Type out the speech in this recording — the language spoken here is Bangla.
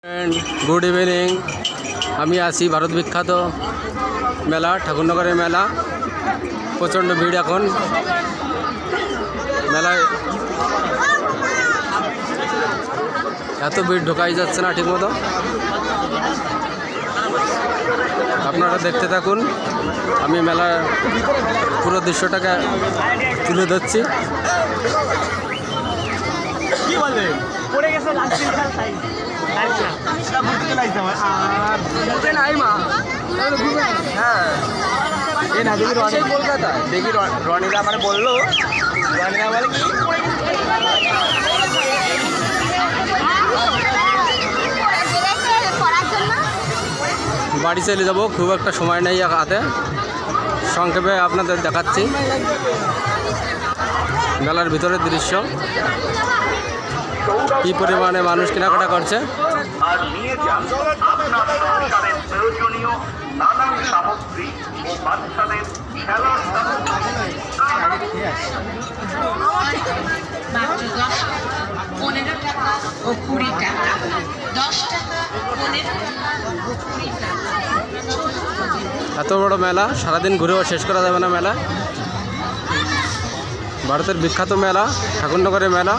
गुड इवनिंग আমি আছি ভারত বিখ্যাত মেলা ঠাকুরনগরের মেলা। প্রচণ্ড ভিড় এখন মেলায়, এত ভিড় ঢোকাই যাচ্ছে না ঠিকমতো। আপনারা দেখতে থাকুন, আমি মেলার পুরো দৃশ্যটাকে তুলে ধরছি। কলকাতা দেখি রনিদা মানে বললো, রনিদা বলে কি বাড়ি চলে যাব, খুব একটা সময় নেই হাতে, সংক্ষেপে আপনাদের দেখাচ্ছি মেলার ভিতরের দৃশ্য, কী পরিমাণে মানুষ কেনাকাটা করছে। আর নিয়ে যান আপনার সংসারের প্রয়োজনীয় নানান সামগ্রী ও বাচ্চাদের খেলার সামগ্রী। মাত্র 10 টাকা, 15 টাকা ও 20 টাকা, 10 টাকা, 15 টাকা ও 20 টাকা। এত বড় মেলা সারাদিন ঘুরেও শেষ করা যাবে না মেলা। ভারতের বিখ্যাত মেলা ঠাকুরনগরের মেলা।